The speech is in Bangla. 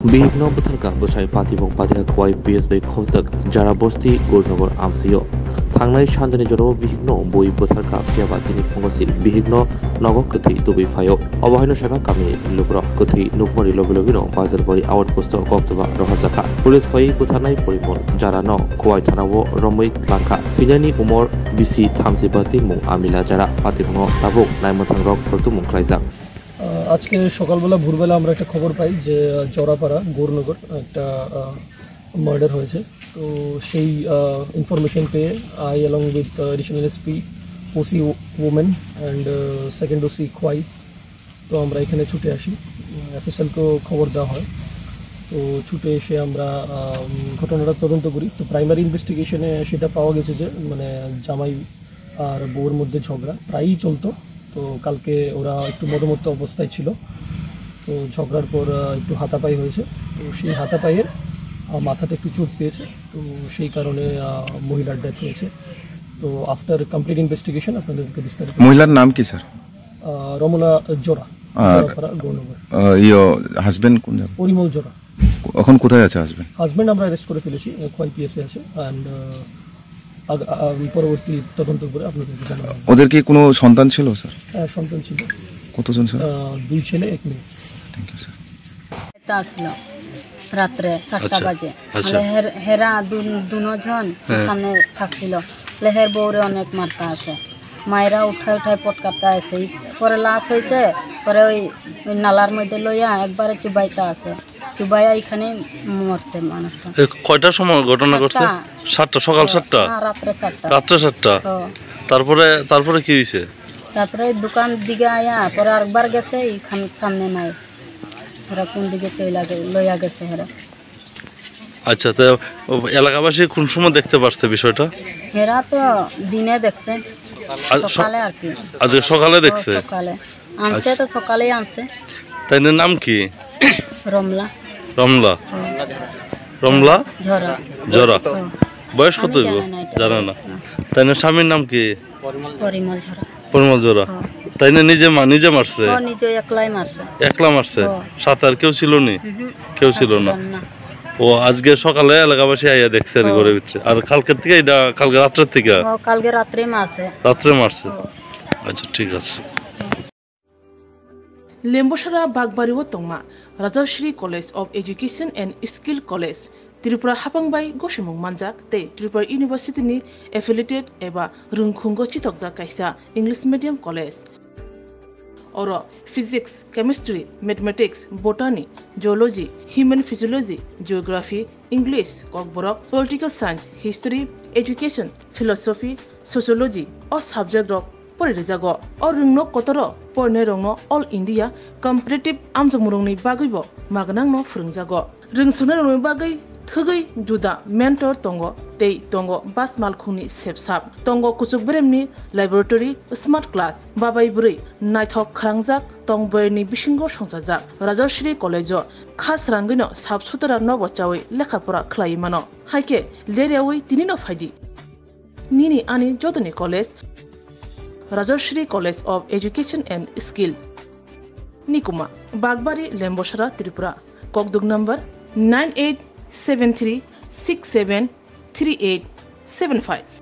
বিভিন্ন बोथोरका बोसाय पातिबं पातिहा खवाय PSB खौजक जारा बस्ती गुरनगर आमसियो थांनाय सानदेनि जराव बिहिग्न बय बोथोरका फियाबा दिनि फंगसि बिहिग्न नगक कथि दुबि फायो अबहायनो शाखा कामि लुग्र कथि नुकमरि लबिलबिनो बाजार बरि आउट पोस्ट गक्तबा रहरजाखा पुलिस फाय बुथारनाय परिमल जारा न खवाय थानावो रमै लांखा थिनानि उमर बिसि थामजिबाति मुं आमिला जारा पातिबंग ताबुक नायमथां रक फरतु मुंख्लायजाक আজকে সকালবেলা ভোরবেলা আমরা একটা খবর পাই যে জরাপাড়া গৌরনগর একটা মার্ডার হয়েছে। তো সেই ইনফরমেশন পেয়ে I along with additional SP OC women and second OC Khowai, তো আমরা এখানে ছুটে আসি। এফএসএলকেও খবর দেওয়া হয়, তো ছুটে এসে আমরা ঘটনাটা তদন্ত করি। তো প্রাইমারি ইনভেস্টিগেশনে সেটা পাওয়া গেছে যে মানে জামাই আর বউর মধ্যে ঝগড়া প্রায়ই চলতো। তো কালকে ওরা একটু মদমত্ত অবস্থায় ছিল, তো ঝগড়ার পর একটু হাতাপাই হয়েছে। তো সেই হাতাপাইয়ের মাথাতে একটু চোট পেয়েছে, তো সেই কারণে মহিলার ডেথ হয়েছে। তো আফটার কমপ্লিট ইনভেস্টিগেশন আপনাদেরকে বিস্তারিত। মহিলার নাম কি স্যার? রমলা জোড়া, গৌরনগর। হাজবেন্ড কোন? পরিমল জোড়া। এখন কোথায় আছে হাজবেন্ড? হাজবেন্ড আমরা অ্যারেস্ট করে ফেলেছি, খোয়াই পিএসএ আছে, অ্যান্ড পরবর্তী তদন্ত করে আপনাদেরকে জানাবো। ওদের কি কোনো সন্তান ছিল স্যার? হ্যাঁ, সন্তান ছিল। কতজন স্যার? 2 ছেলে 1 মেয়ে। Thank you sir. এটা আসলো রাত্রে 7টা বাজে। হেরা দুজন সামনে থাকছিল, লেহের বউরে অনেক মারতা আছে, মায়েরা উঠায় পটকাতে আছে। পরে লাশ হয়েছে, পরে ওই নালার মধ্যে লইয়া একবারে চুবাইতা আছে, চুবাইয়া এখানে মরছে মানুষটা। কয়টার সময় ঘটনা ঘটছে? 7টা, সকাল 7টা, রাত্রে 7টা। রাত্রে 7টা। তারপরে কি হয়েছে? তারপরে দোকান দিকে আয়া পরে আরেকবার গেছে, এইখানে সামনে নাই, ওরা কোন দিকে লইয়া গেছে হেরা। আচ্ছা, তো এলাকাবাসী কোন সময় দেখতে পারছে বিষয়টা? হেরা তো দিনে দেখছে, সকালে আর কি। আজকে সকালে দেখছে? সকালে আনছে, তো সকালেই আনছে। তাই নাম কি? রমলা। রমলা? রমলা ঝরা। ঝরা। বয়স কত? জানা না। তাই না স্বামীর নাম কি? পরিমল ঝরা। পরিমল ঝরা। তাই না নিজে মারছে? নিজে একলাই মারছে। একলা মারছে? সাথে আর কেউ ছিল নি? কেউ ছিল না। ও আজকে সকালে এলাকাবাসী আইয়া দেখছে ঘরের ভিতরে। আর কালকের থেকে এটা কালকে রাত্রের থেকে? কালকে রাত্রে মারছে। রাত্রে মারছে। আচ্ছা, ঠিক আছে। লেম্বসরা বাগবাড়ি ও তংমা Rajashree college of education and skill college Tripura हापांबाई गसुमुं मानजाक ते त्रिपुरा यूनिवर्सिटी एफिलिएटेड एबा रुंखुंगो चितकजाक कायसा इंग्लिश मीडियम कलेज और physics, chemistry, mathematics, botany, geology, human physiology, geography, English, Kokborok, political science, history, education, philosophy, sociology और सब्जेक्ट रक परिरेजागो और रुंगनो कतर परने रंगनो ऑल इंडिया कम्पिटिटिव आमजमुरंनि बागैबो मागनांनो फोरोंजागो रोंसुनो रंगनि बागै थगै जुदा मेंटर तंगो तै तंगो बास मालखुंनि सेबसाब तंगो कुचुक ब्रेमनि लैबोरेटरी स्मार्ट क्लास बाबाय बुरै नायथक खरांजाक तंबरनि बिसिंगो संसाजाक राजश्री कलेजो खास रांगैनो साबसुतरा नबचावै लेखाफोरा खलायमानो हायके लेरियावै दिनिनो फायदि निनि आनि जदनि college Rajashree college of education and skill निकुमा बागबारी लेम्बसरा त्रिपुरा ककदुक नंबर 9873673875।